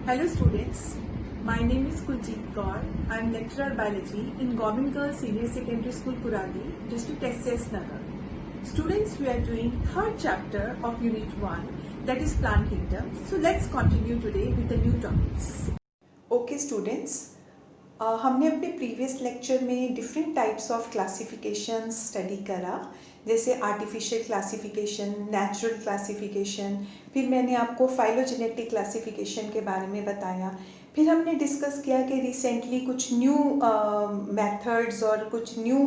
Hello students, my name is Kuljeet Kaur. I am lecturer biology in Government Girls Senior Secondary School, Kuradi, District SS Nagar. Students, we are doing third chapter of Unit 1, that is Plant Kingdom. So let's continue today with the new topics. Okay students, हमने अपने previous lecture में different types of classification study करा, जैसे artificial classification, natural classification, फिर मैंने आपको phylogenetic classification के बारे में बताया। फिर हमने डिस्कस किया कि रिसेंटली कुछ न्यू मेथड्स और कुछ न्यू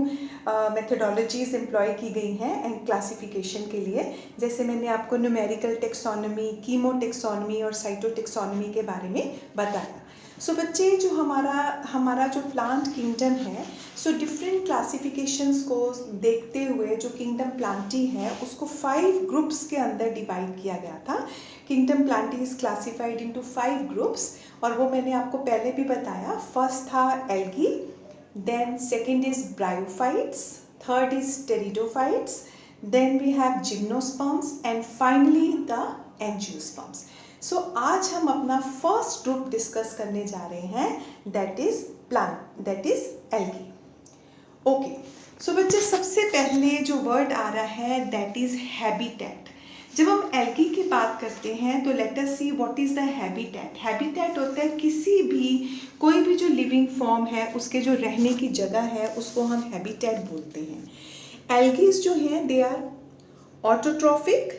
मेथडोलॉजीज़ एम्प्लॉय की गई हैं क्लासिफिकेशन के लिए, जैसे मैंने आपको न्यूमेरिकल टेक्सोनॉमी, कीमो टेक्सोनॉमी और साइटो टेक्सोनॉमी के बारे में बताया। सो बच्चे, जो हमारा जो प्लांट किंगडम है, सो डिफरेंट क्लासिफिकेशंस को देखते हुए जो किंगडम प्लांटी है उसको 5 ग्रुप्स के अंदर डिवाइड किया गया था। Kingdom plantae is classified into 5 groups, और वो मैंने आपको पहले भी बताया। फर्स्ट था algae, then second is bryophytes, third is pteridophytes, then we have gymnosperms and finally the angiosperms. So आज हम अपना फर्स्ट ग्रुप डिस्कस करने जा रहे हैं, that is plant, that is algae. Okay, so बच्चे, सबसे पहले जो वर्ड आ रहा है दैट इज हैबिटेट। जब हम एल्गी की बात करते हैं तो let us see what is the habitat. Habitat होता है किसी भी, कोई भी जो लिविंग फॉर्म है उसके जो रहने की जगह है उसको हम हैबिटेट बोलते हैं। एल्गीज जो हैं they are autotrophic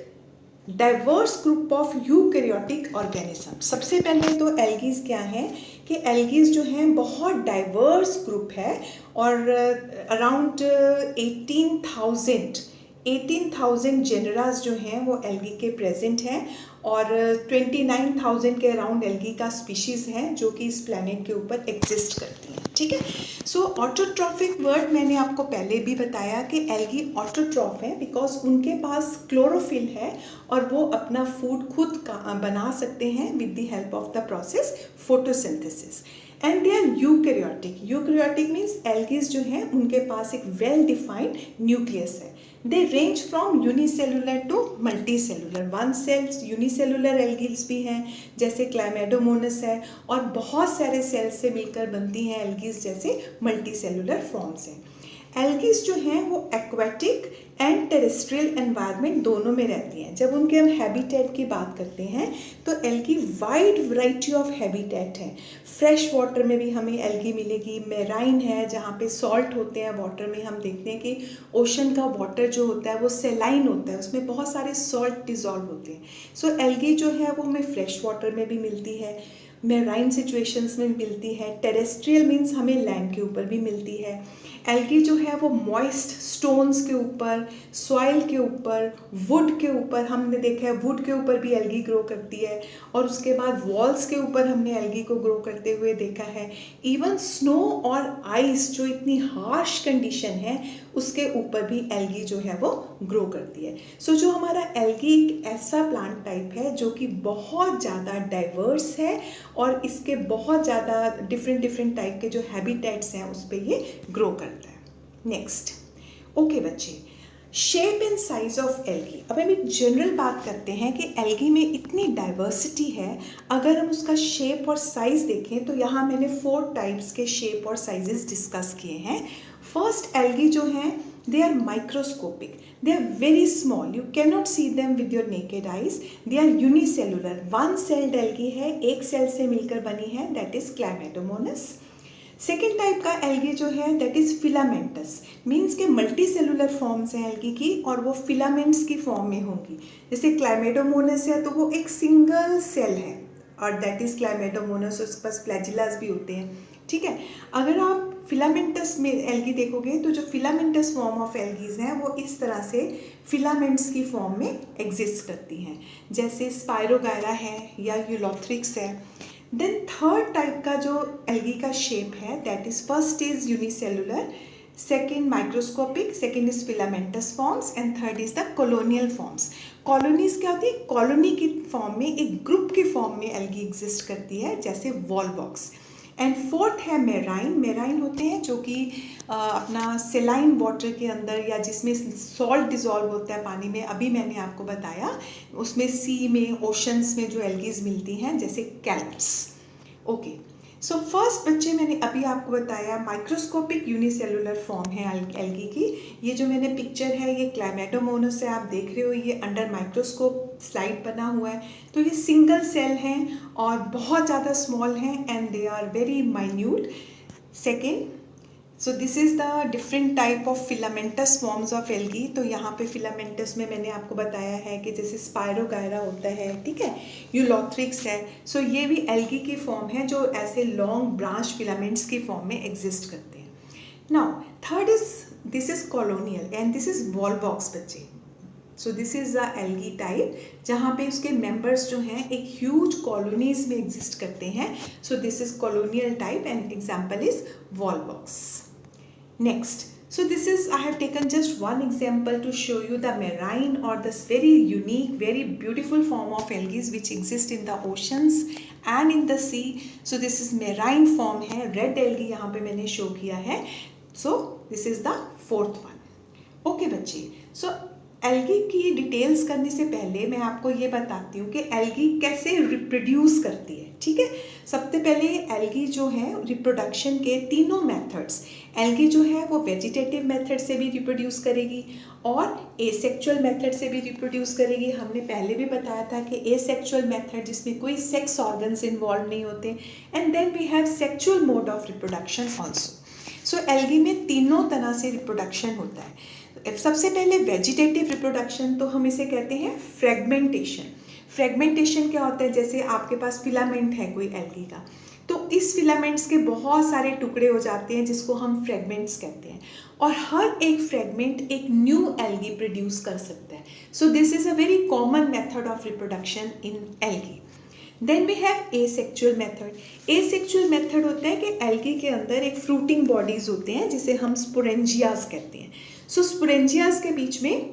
diverse group of eukaryotic organism. सबसे पहले तो एल्गीज क्या हैं कि एल्गीज जो हैं बहुत डाइवर्स ग्रुप है, और अराउंड 18,000 जेनरास जो हैं वो एल्गी के प्रेजेंट हैं, और 29,000 के अराउंड एल्गी का स्पीशीज़ हैं जो कि इस प्लेनेट के ऊपर एग्जिस्ट करती हैं। ठीक है, सो ऑटोट्रॉफिक वर्ड मैंने आपको पहले भी बताया कि एल्गी ऑटोट्रॉफ है बिकॉज उनके पास क्लोरोफिल है और वो अपना फूड खुद बना सकते हैं with the help of the process photosynthesis. And they are eukaryotic. Eukaryotic means algaes जो हैं उनके पास एक वेल डिफाइंड न्यूक्लियस है। They range from unicellular to multicellular. One cells unicellular algaes भी हैं जैसे क्लाइमेडोमोनस है, और बहुत सारे सेल्स से मिलकर बनती हैं एल्गीज जैसे मल्टीसेलुलर फॉर्म्स हैं। एल्गीज जो हैं वो एक्वेटिक एंड टेरेस्ट्रियल एनवायरनमेंट दोनों में रहती हैं। जब उनके हम हैबिटेट की बात करते हैं तो algae wide variety of habitat हैं। फ्रेश वाटर में भी हमें एल्गी मिलेगी, मेराइन है जहाँ पे सॉल्ट होते हैं वाटर में। हम देखते हैं कि ओशन का वाटर जो होता है वो सेलाइन होता है, उसमें बहुत सारे सॉल्ट डिजॉल्व होते हैं। सो एल्गी जो है वो हमें फ्रेश वाटर में भी मिलती है, मेराइन सिचुएशंस में मिलती है, टेरेस्ट्रियल मीन्स हमें लैंड के ऊपर भी मिलती है। एल्गी जो है वो मॉइस्ट स्टोन्स के ऊपर, सॉइल के ऊपर, वुड के ऊपर, हमने देखा है वुड के ऊपर भी एल्गी ग्रो करती है, और उसके बाद वॉल्स के ऊपर हमने एल्गी को ग्रो करते हुए देखा है। इवन स्नो और आइस जो इतनी हार्श कंडीशन है उसके ऊपर भी एल्गी जो है वो ग्रो करती है। सो जो हमारा एल्गी एक ऐसा प्लांट टाइप है जो कि बहुत ज़्यादा डाइवर्स है, और इसके बहुत ज़्यादा डिफरेंट टाइप के जो हैबिटेट्स हैं उस पर ये ग्रो करता है। नेक्स्ट, ओके बच्चे, shape and size of algae. अब हम एक जनरल बात करते हैं कि एल्गी में इतनी डाइवर्सिटी है, अगर हम उसका शेप और साइज देखें तो यहाँ मैंने 4 टाइप्स के शेप और साइजेस डिस्कस किए हैं। फर्स्ट, एल्गी जो हैं they are microscopic, they are very small, you cannot see them with your naked eyes, they are unicellular, one celled algae है, एक सेल से मिलकर बनी है, that is Chlamydomonas। Second type का एल्गी जो है दैट इज फिलामेंटस, मीन्स के मल्टी सेलुलर फॉर्म्स हैं एल्गी की, और वो फिलामेंट्स की फॉर्म में होंगी। जैसे क्लाइमेडोमोनस है तो वो एक सिंगल सेल है, और दैट इज क्लाइमेडोमोनस, उसके पास फ्लैजिलास भी होते हैं। ठीक है, अगर आप फिलामेंटस में एल्गी देखोगे तो जो फिलामेंटस फॉर्म ऑफ एल्गीज हैं वो इस तरह से फिलामेंट्स की फॉर्म में एग्जिस्ट करती हैं, जैसे स्पायरोगायरा है या यूलोथ्रिक्स है। देन थर्ड टाइप का जो एल्गी का शेप है that is first is unicellular, second microscopic, second is filamentous forms, and third is the colonial forms. Colonies क्या होती है? कॉलोनी की फॉर्म में, एक ग्रुप की फॉर्म में एल्गी एग्जिस्ट करती है, जैसे वॉलवॉक्स। एंड फोर्थ है मेराइन। मेराइन होते हैं जो कि अपना सेलाइन वाटर के अंदर या जिसमें सॉल्ट डिजॉल्व होता है पानी में, अभी मैंने आपको बताया उसमें सी में, ओशंस में जो एल्गीज मिलती हैं जैसे कैल्प्स। ओके, सो फर्स्ट बच्चे मैंने अभी आपको बताया माइक्रोस्कोपिक यूनिसेलुलर फॉर्म है एल्गी की। ये जो मैंने पिक्चर है ये क्लाइमेटोमोनस से आप देख रहे हो, ये अंडर माइक्रोस्कोप स्लाइड बना हुआ है। तो ये सिंगल सेल हैं और बहुत ज़्यादा स्मॉल हैं and they are very minute. Second, so this is the different type of filamentous forms of algae. तो यहाँ पे फिलामेंटस में मैंने आपको बताया है कि जैसे स्पायरोगायरा होता है, ठीक है, यूलोथ्रिक्स है। सो ये भी एल्गी की फॉर्म है जो ऐसे लॉन्ग ब्रांच फिलामेंट्स की फॉर्म में एग्जिस्ट करते हैं। Now third is, this is colonial and this is volvox बच्चे। So this is the algae type जहाँ पे उसके मेंबर्स जो हैं एक ह्यूज कॉलोनीज में एग्जिस्ट करते हैं। So this is colonial type and example is volvox. Next, so this is, I have taken just one example to show you the marine or this very unique, very beautiful form of algae which exist in the oceans and in the sea. So this is marine form है, red algae यहाँ पे मैंने show किया है. So this is the fourth one. Okay बच्चे, so algae की details करने से पहले मैं आपको ये बताती हूँ कि एल्गी कैसे रिप्रोड्यूस करती है, ठीक है। सबसे पहले एल्गी जो है रिप्रोडक्शन के तीनों मेथड्स, एल्गी जो है वो वेजिटेटिव मेथड से भी रिप्रोड्यूस करेगी और एसेक्सुअल मेथड से भी रिप्रोड्यूस करेगी। हमने पहले भी बताया था कि एसेक्सुअल मेथड जिसमें कोई सेक्स ऑर्गन्स इन्वॉल्व नहीं होते, and then we have sexual mode of reproduction also. So algae में तीनों तरह से रिप्रोडक्शन होता है। सबसे पहले वेजिटेटिव रिप्रोडक्शन, तो हम इसे कहते हैं फ्रेगमेंटेशन। फ्रेगमेंटेशन क्या होता है, जैसे आपके पास फिलामेंट है कोई एल्गी का, तो इस फिलामेंट्स के बहुत सारे टुकड़े हो जाते हैं जिसको हम फ्रेगमेंट्स कहते हैं, और हर एक फ्रेगमेंट एक न्यू एल्गी प्रोड्यूस कर सकता है। So this is a very common method of reproduction in algae. Then we have asexual method. Asexual method होता है कि एल्गी के अंदर एक फ्रूटिंग बॉडीज होते हैं जिसे हम स्पोरेंजियाज कहते हैं। सो स्पोरेंजियाज के बीच में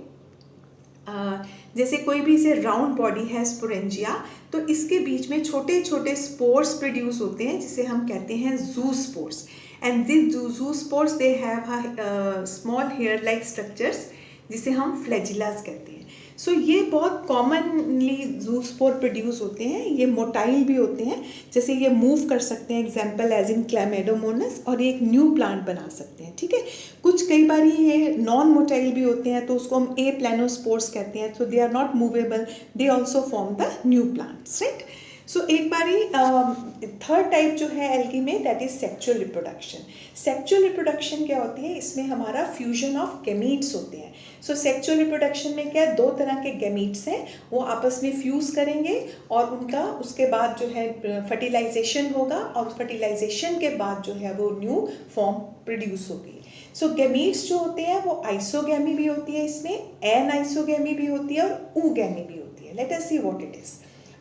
जैसे कोई भी इसे राउंड बॉडी है स्पोरेंजिया, तो इसके बीच में छोटे छोटे स्पोर्स प्रोड्यूस होते हैं जिसे हम कहते हैं zoospores, and this zoospores they have small hair like structures जिसे हम फ्लैजिलास कहते हैं। सो ये बहुत कॉमनली जू स्पोर प्रोड्यूस होते हैं, ये मोटाइल भी होते हैं, जैसे ये मूव कर सकते हैं, एग्जाम्पल एज इन क्लैमेडोमोनस, और ये एक न्यू प्लांट बना सकते हैं, ठीक है। कुछ कई बार ये नॉन मोटाइल भी होते हैं तो उसको हम ए प्लानोस्पोर्स कहते हैं, तो they are not movable, they also form the new plants, right. So एक बारी थर्ड टाइप जो है एल्गी में, that is sexual reproduction. Sexual reproduction क्या होती है, इसमें हमारा फ्यूजन ऑफ गैमीट्स होते हैं। सो सेक्चुअल रिप्रोडक्शन में क्या है, दो तरह के गैमीट्स हैं, वो आपस में फ्यूज़ करेंगे और उनका उसके बाद जो है फर्टिलाइजेशन होगा, और फर्टिलाइजेशन के बाद जो है वो न्यू फॉर्म प्रोड्यूस होगी। सो गैमीट्स जो होते हैं वो आइसोगैमी भी होती है, इसमें एन आइसोगैमी भी होती है और ऊगैमी भी होती है। Let us see what it is.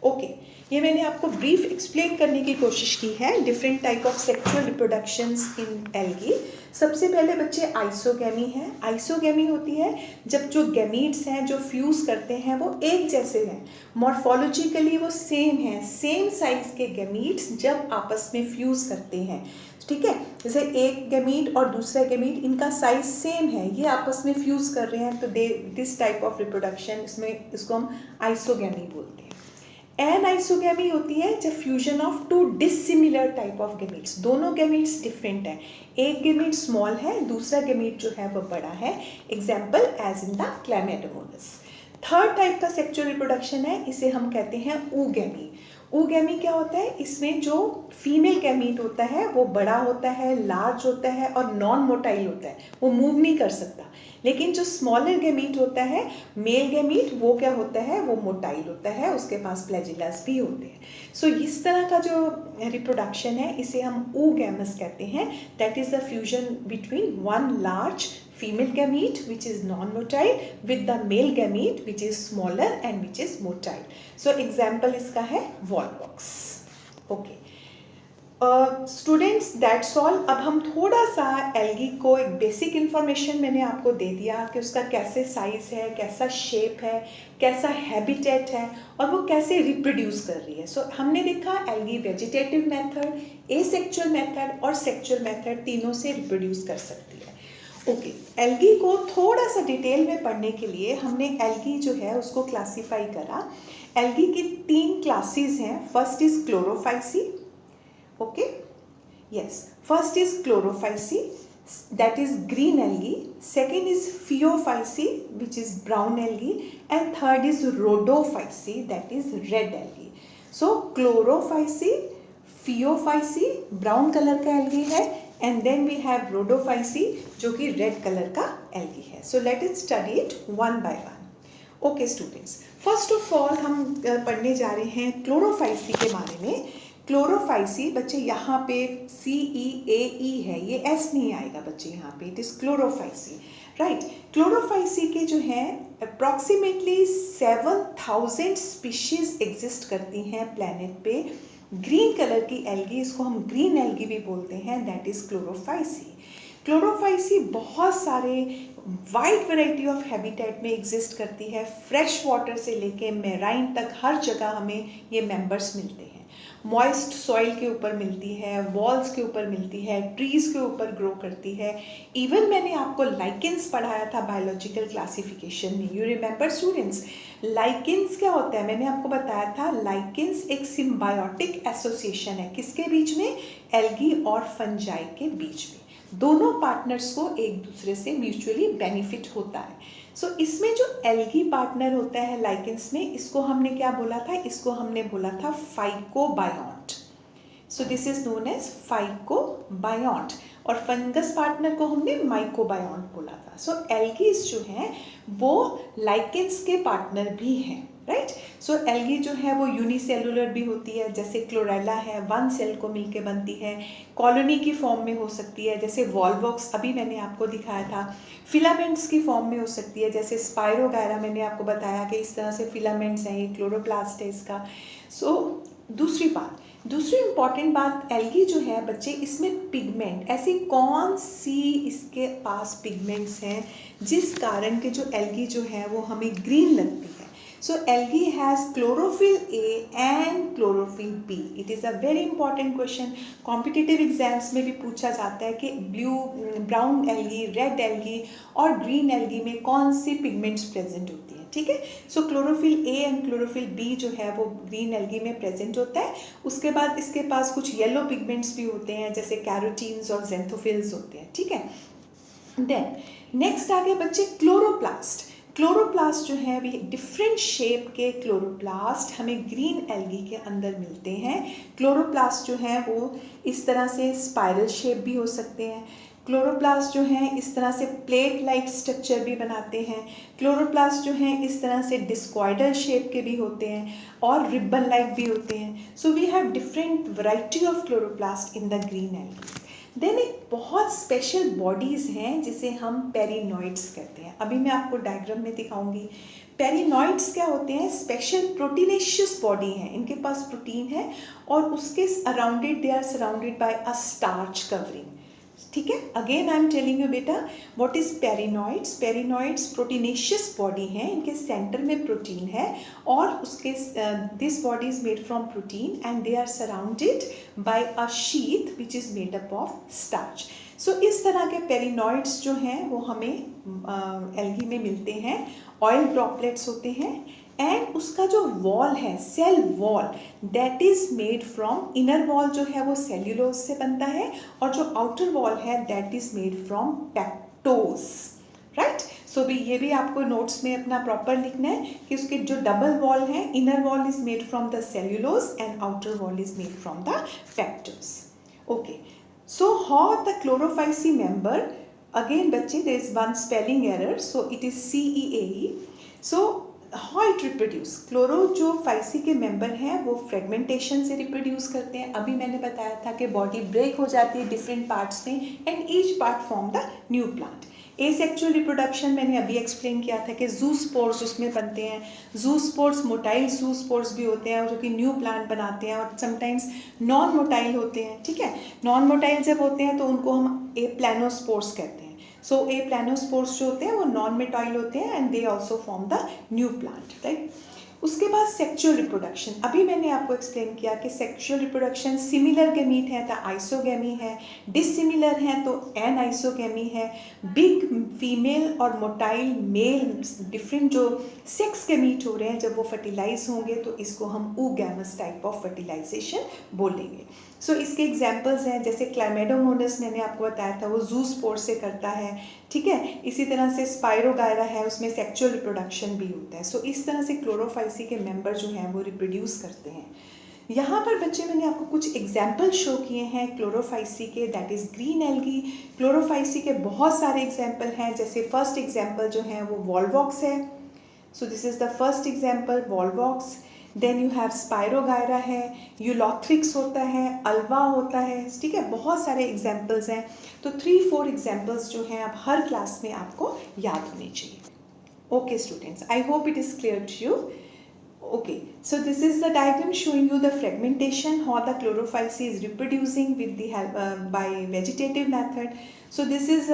Okay, ये मैंने आपको ब्रीफ एक्सप्लेन करने की कोशिश की है different type of sexual reproductions in algae. सबसे पहले बच्चे आइसोगैमी है। आइसोगैमी होती है जब जो गैमीट्स हैं जो फ्यूज़ करते हैं वो एक जैसे हैं, मॉर्फोलॉजिकली वो सेम हैं, सेम साइज के गैमीट्स जब आपस में फ्यूज़ करते हैं, ठीक है। जैसे एक गैमीट और दूसरा गैमीट, इनका साइज सेम है, ये आपस में फ्यूज़ कर रहे हैं, तो दिस टाइप ऑफ रिप्रोडक्शन, इसमें इसको हम आइसोगैमी बोलते हैं। एन आइसोगैमी होती है जब fusion of to dissimilar type of gametes, दोनों गैमीट्स डिफरेंट हैं, एक गैमीट स्मॉल है, दूसरा गैमीट जो है वो बड़ा है, example as in the chlamydomonas. Third type का सेक्सुअल रिप्रोडक्शन है, इसे हम कहते हैं ऊगैमी। ऊगैमी क्या होता है, इसमें जो फीमेल गैमीट होता है वो बड़ा होता है, लार्ज होता है और नॉन मोटाइल होता है, वो मूव नहीं कर सकता। लेकिन जो स्मॉलर गैमीट होता है, मेल गैमीट, वो क्या होता है, वो मोटाइल होता है, उसके पास फ्लैजिलास भी होते हैं। सो इस तरह का जो रिप्रोडक्शन है इसे हम ऊगैमस कहते हैं, that is the fusion between one large female gamete which is non-motile with the male gamete which is smaller and which is motile. So example इसका है wallbox. Okay. Students that's all. अब हम थोड़ा सा algae को एक basic information मैंने आपको दे दिया कि उसका कैसे साइज है, कैसा शेप है, कैसा हैबिटेट है और वो कैसे रिप्रोड्यूस कर रही है। सो हमने देखा algae vegetative method, asexual method और सेक्चुअल मेथड तीनों से रिप्रोड्यूस कर सकती है। ओके, एल्गी को थोड़ा सा डिटेल में पढ़ने के लिए हमने एल्गी जो है उसको क्लासीफाई करा। एल्गी की 3 क्लासेस हैं। First is Chlorophyceae. Okay, yes, first is chlorophyce, that is green algae. Second is phaeophyce, which is brown algae, and third is rhodophyce, that is red algae. So chlorophyce, phaeophyce brown color का algae है, and then we have rhodophyce जो कि red color का algae है. So let us study it one by one. Okay students, first of all हम पढ़ने जा रहे हैं क्लोरोफाइसी के बारे में। क्लोरोफाइसी बच्चे यहाँ पे CEAE है, ये S नहीं आएगा बच्चे यहाँ पे, it is Chlorophyceae, right. Chlorophyceae के जो है अप्रॉक्सीमेटली 7000 स्पीशीज एग्जिस्ट करती हैं प्लेनेट पे। ग्रीन कलर की एल्गी, इसको हम ग्रीन एल्गी भी बोलते हैं, दैट इज क्लोरोफाइसी। क्लोरोफाइसी बहुत सारे वाइड वैरायटी ऑफ हैबिटेट में एग्जिस्ट करती है। फ्रेश वाटर से लेके मेराइन तक हर जगह हमें ये मेंबर्स मिलते हैं। मॉइस्ट सॉइल के ऊपर मिलती है, वॉल्स के ऊपर मिलती है, ट्रीज के ऊपर ग्रो करती है। इवन मैंने आपको लाइकेंस पढ़ाया था बायोलॉजिकल क्लासिफिकेशन में, यू रिमेंबर स्टूडेंट्स? लाइकेंस क्या होता है? मैंने आपको बताया था लाइकेंस एक सिम्बायोटिक एसोसिएशन है, किसके बीच में? एल्गी और फंजाई के बीच में। दोनों पार्टनर्स को एक दूसरे से म्यूचुअली बेनिफिट होता है। सो इसमें जो एल्गी पार्टनर होता है लाइकेंस में, इसको हमने क्या बोला था? इसको हमने बोला था phycobiont. So this is known as phycobiont. और फंगस पार्टनर को हमने माइकोबायोन्ट बोला था। सो एल्गीज जो हैं वो लाइकेंस के पार्टनर भी हैं, राइट। सो एल्गी जो है वो यूनिसेलुलर भी होती है, जैसे क्लोरेला है, 1 सेल को मिलके बनती है। कॉलोनी की फॉर्म में हो सकती है, जैसे वॉल्वॉक्स अभी मैंने आपको दिखाया था। फिलामेंट्स की फॉर्म में हो सकती है, जैसे स्पाइरोगायरा मैंने आपको बताया कि इस तरह से फिलामेंट्स हैं, ये क्लोरोप्लास्ट है इसका। सो दूसरी इंपॉर्टेंट बात, एल्गी जो है बच्चे, इसमें पिगमेंट, ऐसी कौन सी इसके पास पिगमेंट्स हैं जिस कारण के जो एल्गी जो है वो हमें ग्रीन लगती है? So algae has chlorophyll A and chlorophyll B. It is a very important question. Competitive exams में भी पूछा जाता है कि ब्राउन एल्गी, रेड एल्गी और ग्रीन एल्गी में कौन सी पिगमेंट्स प्रेजेंट होती हैं, ठीक है। So chlorophyll A and chlorophyll B जो है वो ग्रीन एल्गी में प्रेजेंट होता है। उसके बाद इसके पास कुछ येलो पिगमेंट्स भी होते हैं, जैसे कैरोटीन्स और जेंथोफिल्स होते हैं, ठीक है। देन नेक्स्ट आ गया बच्चे क्लोरोप्लास्ट। क्लोरोप्लास्ट जो है भी डिफरेंट शेप के क्लोरोप्लास्ट हमें ग्रीन एल्गी के अंदर मिलते हैं। क्लोरोप्लास्ट जो है वो इस तरह से स्पाइरल शेप भी हो सकते हैं। क्लोरोप्लास्ट जो हैं इस तरह से प्लेट लाइक स्ट्रक्चर भी बनाते हैं। क्लोरोप्लास्ट जो हैं इस तरह से डिस्कॉइडल शेप के भी होते हैं और रिबन लाइक भी होते हैं। So we have different variety of chloroplast in the green algae. Then एक बहुत स्पेशल बॉडीज़ हैं जिसे हम पेरिनॉइड्स कहते हैं। अभी मैं आपको डायग्राम में दिखाऊंगी। पेरिनॉइड्स क्या होते हैं? स्पेशल प्रोटीनेशियस बॉडी हैं, इनके पास प्रोटीन है और उसके around they are surrounded by a starch covering, ठीक है। Again I am telling you बेटा what is pyrenoids. Pyrenoids proteinaceous body हैं, इनके सेंटर में प्रोटीन है और उसके this body is made from protein and they are surrounded by a sheath which is made up of starch. So इस तरह के पेरिनॉइड्स जो हैं वो हमें एल्गी में मिलते हैं। ऑयल ड्रॉपलेट्स होते हैं एंड उसका जो वॉल है, cell wall, that is made from, inner wall जो है वो सेल्यूलोज से बनता है और जो आउटर वॉल है that is made from pectose, right. So भी ये भी आपको नोट्स में अपना प्रॉपर लिखना है कि उसके जो डबल वॉल है, inner wall is made from the cellulose and outer wall is made from the pectose. Okay, so how the chlorophyceae member, again बच्चे there is one spelling error, so it is CEAE। So how it reproduce, chloro जो phyceae के member हैं वो fragmentation से reproduce करते हैं। अभी मैंने बताया था कि बॉडी ब्रेक हो जाती है डिफरेंट पार्ट्स में and each part form the new plant. Asexual reproduction मैंने अभी एक्सप्लेन किया था कि जूस्पोर्स उसमें बनते हैं। जूस्पोर्स मोटाइल जूस्पोर्स भी होते हैं जो कि न्यू प्लांट बनाते हैं, और समटाइम्स नॉन मोटाइल होते हैं, ठीक है। नॉन मोटाइल जब होते हैं तो उनको हम एप्लानोस्पोर्स कहते हैं। सो एप्लानोस्पोर्स जो होते हैं वो नॉन मोटाइल होते हैं and they also form the new plant, right. उसके बाद सेक्सुअल रिप्रोडक्शन, अभी मैंने आपको एक्सप्लेन किया कि सेक्सुअल रिप्रोडक्शन सिमिलर गैमीट है तो आइसोगैमी है, डिसिमिलर है तो एनआइसोगैमी है। बिग फीमेल और मोटाइल मेल डिफरेंट जो सेक्स गैमीट हो रहे हैं जब वो फर्टिलाइज होंगे तो इसको हम oogamous टाइप ऑफ फर्टिलाइजेशन बोलेंगे। सो इसके एग्जाम्पल्स हैं जैसे क्लैमिडोमोनास मैंने आपको बताया था वो जूस्पोर से करता है, ठीक है। इसी तरह से स्पाइरोगायरा है, उसमें सेक्सुअल रिप्रोडक्शन भी होता है। सो इस तरह से क्लोरोफाइसी के मेंबर जो हैं वो रिप्रोड्यूस करते हैं। यहाँ पर बच्चे मैंने आपको कुछ एग्जाम्पल शो किए हैं क्लोरोफाइसी के, that is green algae. Chlorophyceae के बहुत सारे एग्जाम्पल हैं, जैसे फर्स्ट एग्जाम्पल जो है वो वॉल्वॉक्स है। So this is the first example volvox. Then you have spirogyra है, यूलोथ्रिक्स होता है, अल्वा होता है, ठीक है। बहुत सारे एग्जाम्पल्स हैं। तो 3-4 एग्जाम्पल्स जो हैं अब हर क्लास में आपको याद होने चाहिए। Okay students, I hope it is clear to you. Okay, so this is the diagram showing you the fragmentation, how the chlorophyce is reproducing with the help by vegetative method. So this is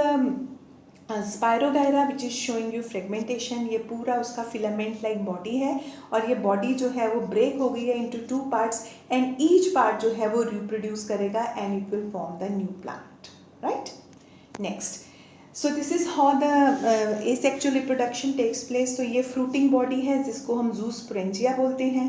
Spirogyra which is showing you fragmentation. ये पूरा उसका filament like body है और ये body जो है वो break हो गई है into 2 parts and each part जो है वो reproduce करेगा and it will form the new plant, right? Next. So this is how the asexual reproduction takes place. तो ये fruiting body है जिसको हम zoosporangia बोलते हैं,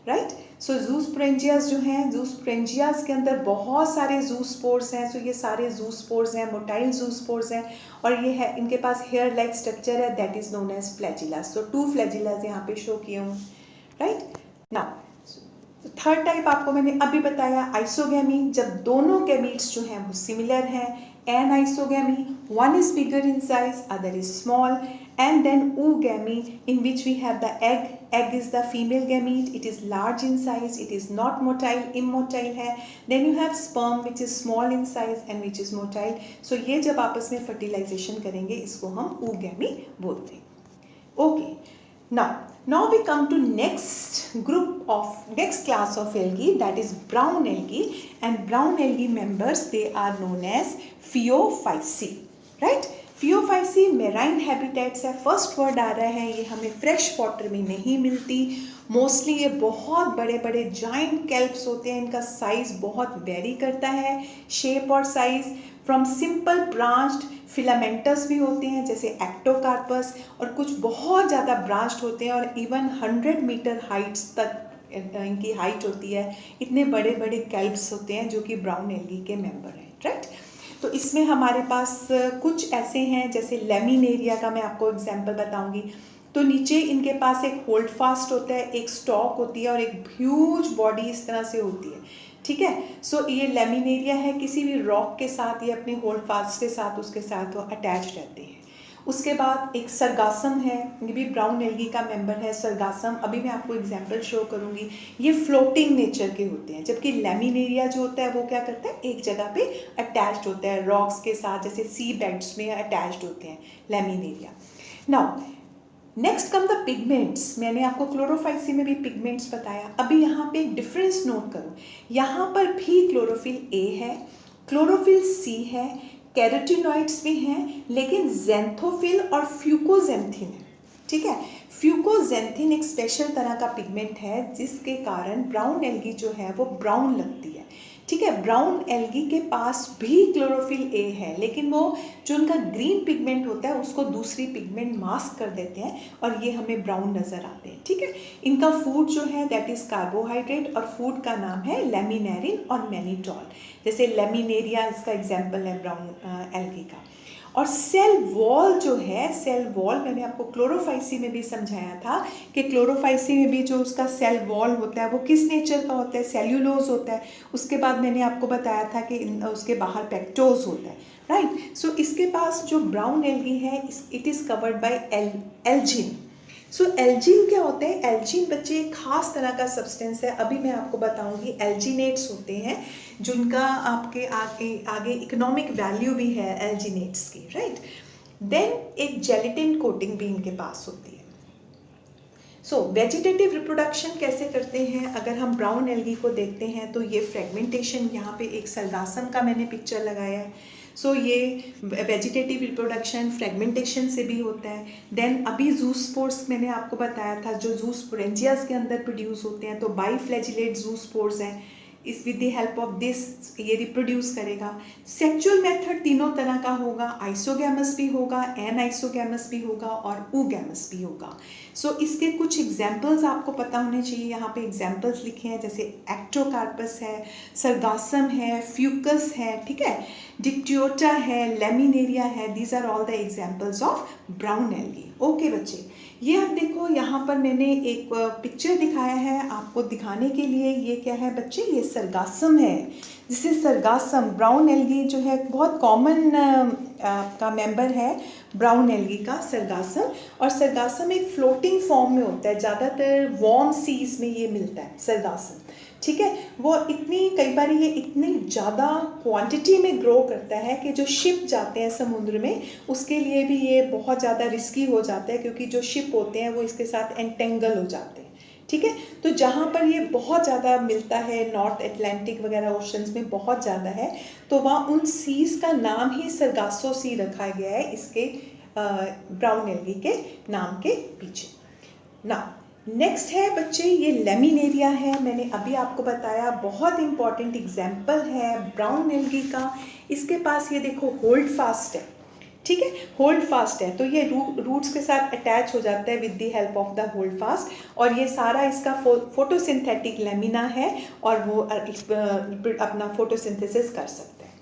right? So zoosporangias जो हैं, zoosporangias के अंदर बहुत सारे zoospores हैं। So ये सारे zoospores हैं, motile zoospores हैं और ये है इनके पास hair like structure है, that is known as flagella. So 2 flagellas यहाँ पे show किए हूँ, right? Now थर्ड टाइप आपको मैंने अभी बताया आइसोगैमी, जब दोनों गैमीट्स जो हैं वो सिमिलर हैं। Anisogamy, one is bigger in size, other is small, and then oogamy in which we have the egg. Egg is the female gamete, it is large in size, it is not motile, immotile है. Then you have sperm which is small in size and which is motile. So ये जब आपस में fertilization करेंगे इसको हम oogamy बोलते हैं. Okay. Now we come to next class of algae, that is brown algae, and brown algae members they are known as Phaeophyceae, right? Phaeophyceae marine habitats है, फर्स्ट वर्ड आ रहा है, ये हमें फ्रेश वाटर में नहीं मिलती। मोस्टली ये बहुत बड़े बड़े जाइंट कैल्प्स होते हैं, इनका साइज बहुत वेरी करता है, शेप और size. From simple branched filamentous भी होते हैं जैसे एक्टोकार्पस, और कुछ बहुत ज़्यादा ब्रांच्ड होते हैं और इवन 100 मीटर हाइट्स तक इनकी हाइट होती है। इतने बड़े बड़े कैल्प्स होते हैं जो कि ब्राउन एल्गी के मेंबर हैं, राइट। तो इसमें हमारे पास कुछ ऐसे हैं जैसे लेमिनेरिया का मैं आपको एग्जांपल बताऊंगी। तो नीचे इनके पास एक होल्ड फास्ट होता है, एक स्टॉक होती है और एक ह्यूज बॉडी इस तरह से होती है, ठीक है। सो ये लेमिनेरिया है, किसी भी रॉक के साथ ये अपने होल्ड फास्ट के साथ उसके साथ वो अटैच रहते हैं। उसके बाद एक सरगासम है, ये भी ब्राउन एल्गी का मेंबर है। सरगासम अभी मैं आपको एग्जांपल शो करूंगी, ये फ्लोटिंग नेचर के होते हैं, जबकि लेमिनेरिया जो होता है वो क्या करता है, एक जगह पे अटैच्ड होता है रॉक्स के साथ, जैसे सी बेड्स में अटैच्ड होते हैं laminaria. Now next come the pigments, मैंने आपको क्लोरोफाइसी में भी पिगमेंट्स बताया। अभी यहाँ पे एक डिफरेंस नोट करो, यहाँ पर भी क्लोरोफिल ए है, क्लोरोफिल सी है, कैरोटिनॉइड्स भी हैं, लेकिन ज़ैंथोफिल और फ्यूकोजेंथिन है, ठीक है। फ्यूकोजेंथिन एक स्पेशल तरह का पिगमेंट है जिसके कारण ब्राउन एल्गी जो है वो ब्राउन लगती है, ठीक है। ब्राउन एल्गी के पास भी क्लोरोफिल ए है, लेकिन वो जो उनका ग्रीन पिगमेंट होता है उसको दूसरी पिगमेंट मास्क कर देते हैं और ये हमें ब्राउन नज़र आते हैं, ठीक है। इनका फूड जो है दैट इज़ कार्बोहाइड्रेट और फूड का नाम है लेमिनेरिन और मैनिटॉल। जैसे लेमिनेरिया इसका एग्जाम्पल है ब्राउन एल्गी का। और सेल वॉल जो है, सेल वॉल मैंने आपको क्लोरोफाइसी में भी समझाया था कि क्लोरोफाइसी में भी जो उसका सेल वॉल होता है वो किस नेचर का होता है, सेल्यूलोज होता है। उसके बाद मैंने आपको बताया था कि उसके बाहर पेक्टोज होता है, राइट। सो इसके पास जो ब्राउन एल्गी है it is covered by Elgin. So Elgin क्या होते हैं, एल्जिन बच्चे एक खास तरह का सब्सटेंस है, अभी मैं आपको बताऊंगी। एल्जिनेट्स होते हैं जिनका आपके आगे इकोनॉमिक वैल्यू भी है एल्जिनेट्स की, राइट। देन एक जेलेटिन कोटिंग भी इनके पास होती है। सो वेजिटेटिव रिप्रोडक्शन कैसे करते हैं? अगर हम ब्राउन एल्गी को देखते हैं तो ये फ्रेगमेंटेशन, यहाँ पे एक सर्गासम का मैंने पिक्चर लगाया है। सो ये वेजिटेटिव रिप्रोडक्शन फ्रेगमेंटेशन से भी होता है। देन अभी जूस्पोर्स मैंने आपको बताया था, जो जूस्पोरेंजियाज के अंदर प्रोड्यूस होते हैं, तो बाईफ्लैजिलेट जूस्पोर्स हैं। इस with the help of this ये रिप्रोड्यूस करेगा। सेक्चुअल मेथड तीनों तरह का होगा, आइसोगैमस भी होगा, एन आइसोगैमस भी होगा और ऊगैमस भी होगा। सो इसके कुछ एग्जाम्पल्स आपको पता होने चाहिए। यहाँ पे एग्जाम्पल्स लिखे हैं, जैसे एक्टोकार्पस है, सर्गासम है, फ्यूकस है, ठीक है, डिक्टियोटा है, लेमिनेरिया है। These are all the examples of brown algae. Okay बच्चे, ये आप देखो यहाँ पर मैंने एक पिक्चर दिखाया है आपको दिखाने के लिए। ये क्या है बच्चे? ये सर्गासम है। जिसे सर्गासम ब्राउन एल्गी जो है बहुत कॉमन का मेंबर है ब्राउन एल्गी का, सर्गासम। और सर्गासम एक फ्लोटिंग फॉर्म में होता है, ज़्यादातर वार्म सीज में ये मिलता है सर्गासम, ठीक है। वो इतनी कई बार ये इतनी ज़्यादा क्वांटिटी में ग्रो करता है कि जो शिप जाते हैं समुद्र में उसके लिए भी ये बहुत ज़्यादा रिस्की हो जाता है, क्योंकि जो शिप होते हैं वो इसके साथ एंटेंगल हो जाते हैं, ठीक है। तो जहाँ पर ये बहुत ज़्यादा मिलता है, नॉर्थ अटलांटिक वगैरह ओशंस में बहुत ज़्यादा है, तो वहाँ उन सीज का नाम ही सर्गासो सी रखा गया है इसके ब्राउन एल्गी के नाम के पीछे ना। नेक्स्ट है बच्चे, ये लेमिनेरिया है। मैंने अभी आपको बताया, बहुत इंपॉर्टेंट एग्जाम्पल है ब्राउन एल्गी का। इसके पास ये देखो होल्ड फास्ट है, ठीक है, होल्ड फास्ट है, तो ये रूट्स के साथ अटैच हो जाता है with the help of the hold fast, और ये सारा इसका फोटोसिंथेटिक लेमिना है और वो अपना फोटोसिंथेसिस कर सकता है।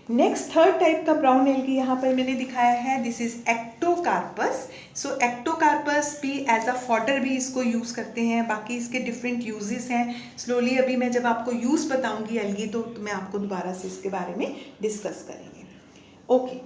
नेक्स्ट थर्ड टाइप का ब्राउन एल्गी यहाँ पर मैंने दिखाया है, this is Ectocarpus. So Ectocarpus भी एज अ फॉडर भी इसको यूज़ करते हैं। बाकी इसके डिफरेंट यूजेस हैं। स्लोली अभी मैं जब आपको यूज़ बताऊंगी एल्गी तो मैं आपको दोबारा से इसके बारे में डिस्कस करेंगे। Okay,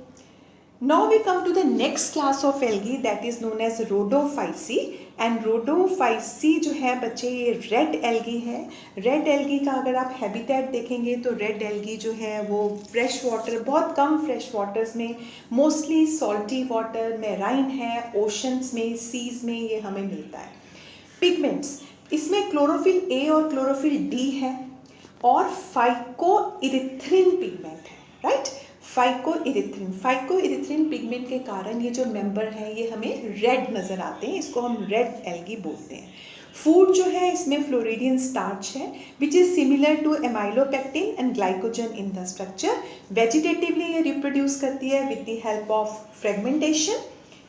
now we come to the next class of algae that is known as Rhodophyceae, and Rhodophyceae जो है बच्चे ये रेड एल्गी है। रेड एल्गी का अगर आप हैबिटेट देखेंगे तो रेड एल्गी जो है वो फ्रेश वाटर, बहुत कम फ्रेश वाटर्स में, मोस्टली सॉल्टी वाटर, मेराइन है, ओशंस में, सीज में ये हमें मिलता है। पिगमेंट्स, इसमें क्लोरोफिल ए और क्लोरोफिल डी है और फाइकोइरिथ्रिन पिगमेंट है, राइट। फाइकोइरिथ्रिन पिगमेंट के कारण ये जो मेंबर हैं ये हमें रेड नज़र आते हैं, इसको हम रेड एल्गी बोलते हैं। फूड जो है इसमें फ्लोरिडियन स्टार्च है which is similar to amylopectin and glycogen in the structure. Vegetatively ये रिप्रोड्यूस करती है with the help of fragmentation,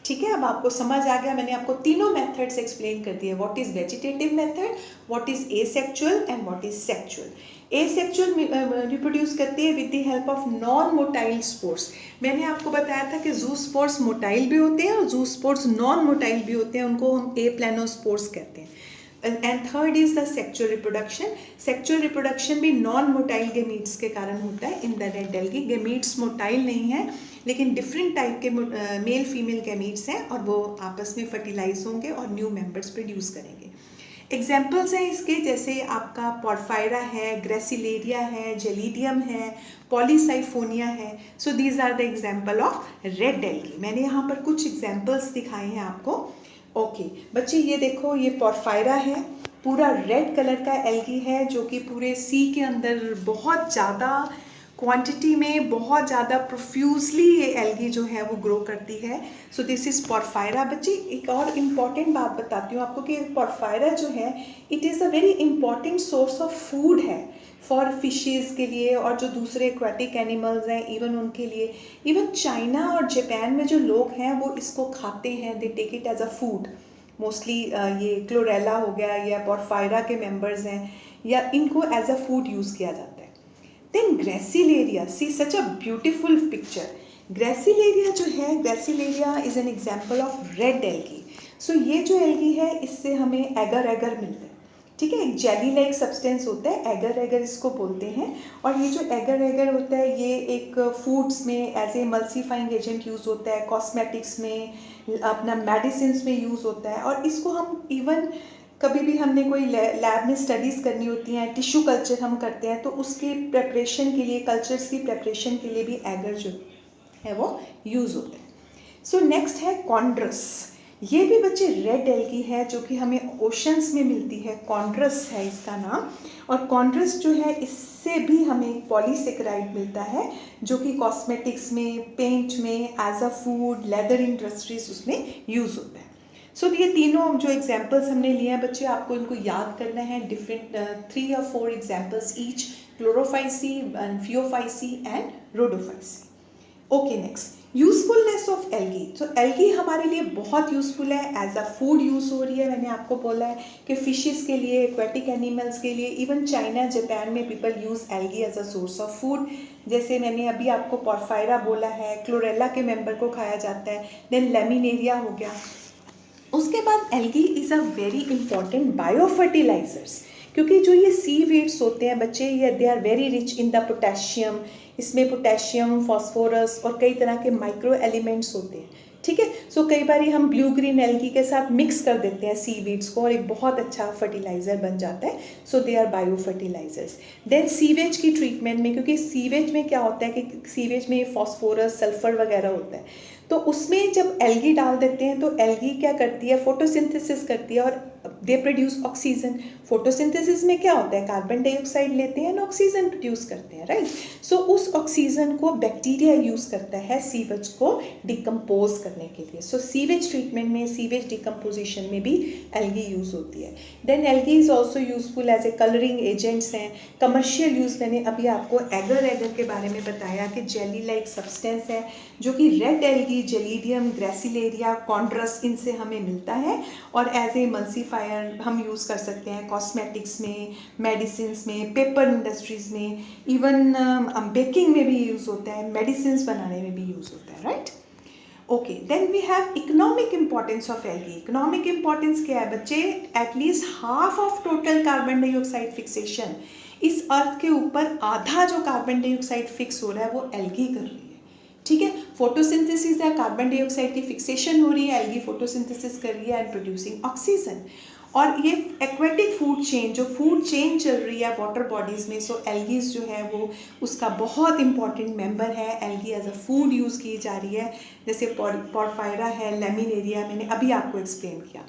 ठीक है। अब आपको समझ आ गया, मैंने आपको तीनों मेथड्स एक्सप्लेन कर दिए, what is vegetative method, what is asexual and what is sexual. Asexual reproduce करती है with the help of non motile spores. मैंने आपको बताया था कि जूस्पोर्स मोटाइल भी होते हैं और जूस्पोर्स नॉन मोटाइल भी होते हैं, उनको हम एप्लेनोस्पोर्स कहते हैं। And third is the sexual reproduction. Sexual reproduction भी नॉन मोटाइल गेमीट्स के कारण होता है in the red algae. Gametes motile नहीं है लेकिन डिफरेंट टाइप के मेल फीमेल गेमीट्स हैं और वो आपस में फर्टिलाइज होंगे और न्यू मेंबर्स प्रोड्यूस करेंगे। एग्जाम्पल्स हैं इसके, जैसे आपका पॉर्फायरा है, ग्रेसिलेरिया है, जेलिडियम है, पॉलीसाइफोनिया है। So these are the example of red algae. मैंने यहाँ पर कुछ एग्जाम्पल्स दिखाए हैं आपको। ओके बच्चे, ये देखो, ये पॉर्फायरा है, पूरा रेड कलर का एल्गी है जो कि पूरे सी के अंदर बहुत ज़्यादा क्वांटिटी में, बहुत ज़्यादा प्रोफ्यूजली ये एल्गी जो है वो ग्रो करती है। So this is porphyra. बच्चे एक और इम्पॉर्टेंट बात बताती हूँ आपको कि पॉर्फायरा जो है it is a very important source of food है फॉर फिशेज़ के लिए और जो दूसरे एक्वाटिक एनिमल्स हैं इवन उनके लिए। इवन चाइना और जापान में जो लोग हैं वो इसको खाते हैं, they take it as a food. Mostly ये क्लोरेला हो गया या पॉर्फायरा के मेंबर्स हैं या इनको एज अ फूड यूज़ किया जाता है। Then Gracilaria, see such a beautiful picture. Gracilaria जो है, Gracilaria is an example of red algae. So ये जो algae है इससे हमें एगर एगर मिलता है, ठीक है। एक जेली लाइक सब्सटेंस होता है, एगर एगर इसको बोलते हैं। और ये जो एगर एगर होता है ये एक फूड्स में as a emulsifying agent use होता है, कॉस्मेटिक्स में, अपना मेडिसिन में यूज़ होता है। और इसको हम इवन कभी भी हमने कोई लैब में स्टडीज़ करनी होती हैं, टिश्यू कल्चर हम करते हैं तो उसकी प्रेपरेशन के लिए, कल्चर्स की प्रेपरेशन के लिए भी एगर जो है वो यूज़ होता है। सो नेक्स्ट है कॉन्ड्रस। ये भी बच्चे रेड एल्गी है जो कि हमें ओशंस में मिलती है, कॉन्ड्रस है इसका नाम। और कॉन्ड्रस जो है इससे भी हमें पॉलीसेकेराइड मिलता है जो कि कॉस्मेटिक्स में, पेंट में, as a food, leather industries उसमें यूज़ होता है। सो ये तीनों जो एग्जाम्पल्स हमने लिए हैं बच्चे, आपको इनको याद करना है, different 3 or 4 examples each, Chlorophyceae, Phaeophyceae and Rhodophyceae. Okay, next usefulness of algae. तो एल्गी हमारे लिए बहुत यूजफुल है, एज अ फूड यूज़ हो रही है। मैंने आपको बोला है कि फिशेस के लिए, एक्वेटिक एनिमल्स के लिए, इवन चाइना, जापान में people use algae as a source of food. जैसे मैंने अभी आपको पोरफायरा बोला है, क्लोरेला के मेंबर को खाया जाता है, देन लेमिनेरिया हो गया। उसके बाद algae is a very important bio fertilizers, क्योंकि जो ये सी वेड्स होते हैं बच्चे, ये they are very rich in the potassium. इसमें पोटेशियम, फॉस्फोरस और कई तरह के माइक्रो एलिमेंट्स होते हैं, ठीक है। सो कई बार हम ब्लू ग्रीन एल्गी के साथ मिक्स कर देते हैं सी वीड्स को और एक बहुत अच्छा फर्टिलाइज़र बन जाता है। So they are biofertilisers. Then sewage की ट्रीटमेंट में, क्योंकि सीवेज में क्या होता है कि सीवेज में फॉस्फोरस, सल्फर वगैरह होता है, तो उसमें जब एल्गी डाल देते हैं तो एल्गी क्या करती है, फोटोसिंथेसिस करती है और दे प्रोड्यूस ऑक्सीजन। फोटोसिंथेसिस में क्या होता है, कार्बन डाइऑक्साइड लेते हैं और ऑक्सीजन प्रोड्यूस करते हैं, राइट। सो उस ऑक्सीजन को बैक्टीरिया यूज़ करता है सीवेज को डिकम्पोज करने के लिए। सो सीवेज ट्रीटमेंट में, सीवेज डिकम्पोजिशन में भी एल्गी यूज़ होती है। Then algae is also useful as a colouring agents हैं। कमर्शियल यूज़ मैंने अभी आपको एगर एगर के बारे में बताया कि जेली लाइक सब्सटेंस है जो कि रेड एल्गी, जेलीडियम, ग्रेसिलेरिया, कॉन्ड्रस, इनसे हमें मिलता है और एज ए एमल्सिफायर हम यूज़ कर सकते हैं कॉस्मेटिक्स में, मेडिसिन्स में, पेपर इंडस्ट्रीज़ में, इवन बेकिंग में भी यूज़ होता है, मेडिसिन्स बनाने में भी यूज़ होता है, right. Okay, then we have economic importance of algae. Economic importance क्या है बच्चे, at least half of total carbon dioxide fixation, इस अर्थ के ऊपर आधा जो कार्बन डाइऑक्साइड फिक्स हो रहा है वो एल्गी कर रही है, ठीक है। फोटोसिंथेसिस है, कार्बन डाइऑक्साइड की फिक्सेशन हो रही है, एल्गी फोटोसिंथेसिस कर रही है एंड प्रोड्यूसिंग ऑक्सीजन। और ये एक्वेटिक फूड चेन, जो फूड चेन चल रही है वाटर बॉडीज़ में, सो एल्गीज जो है वो उसका बहुत इंपॉर्टेंट मेंबर है। Algae as a food use की जा रही है, जैसे पोरफायरा है, लेमिनेरिया, मैंने अभी आपको एक्सप्लेन किया।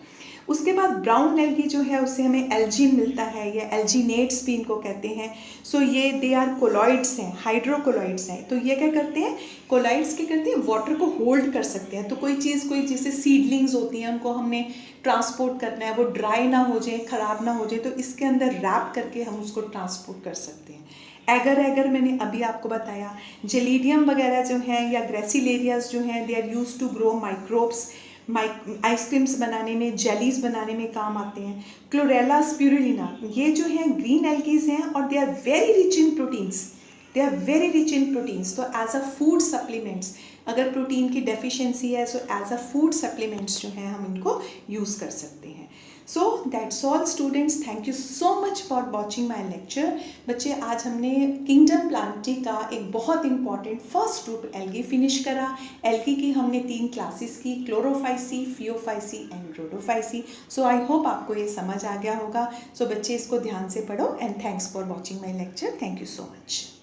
उसके बाद ब्राउन एल्गी जो है उससे हमें एल्जिन मिलता है, या एल्जिनेट्स भी इनको कहते हैं। सो ये दे आर कोलॉइड्स हैं, हाइड्रोकोलॉइड्स हैं। तो ये क्या करते हैं, कोलॉइड्स क्या करते हैं, वाटर को होल्ड कर सकते हैं। तो कोई चीज़, कोई जैसे सीडलिंग्स होती हैं, उनको हमने ट्रांसपोर्ट करना है, वो ड्राई ना हो जाए, ख़राब ना हो जाए, तो इसके अंदर रैप करके हम उसको ट्रांसपोर्ट कर सकते हैं। एगर एगर मैंने अभी आपको बताया। जेलीडियम वगैरह जो हैं या ग्रेसिलेरियाज जो हैं, they are use to grow microbes, ice creams बनाने में, जेलीज बनाने में काम आते हैं। क्लोरेला स्पिरुलिना, ये जो हैं ग्रीन एल्गीज हैं और they are very rich in proteins, they are very rich in proteins. तो एज अ फूड सप्लीमेंट्स, अगर प्रोटीन की डेफिशिएंसी है, so as a food supplements जो हैं हम इनको यूज़ कर सकते हैं। So that's all students, thank you so much for watching my lecture. बच्चे, आज हमने किंगडम प्लांटी का एक बहुत important first root algae finish करा। एल्गी की हमने 3 क्लासेस की, Chlorophyceae, Phaeophyceae and Rhodophyceae. So I hope आपको ये समझ आ गया होगा। सो बच्चे इसको ध्यान से पढ़ो and thanks for watching my lecture. Thank you so much.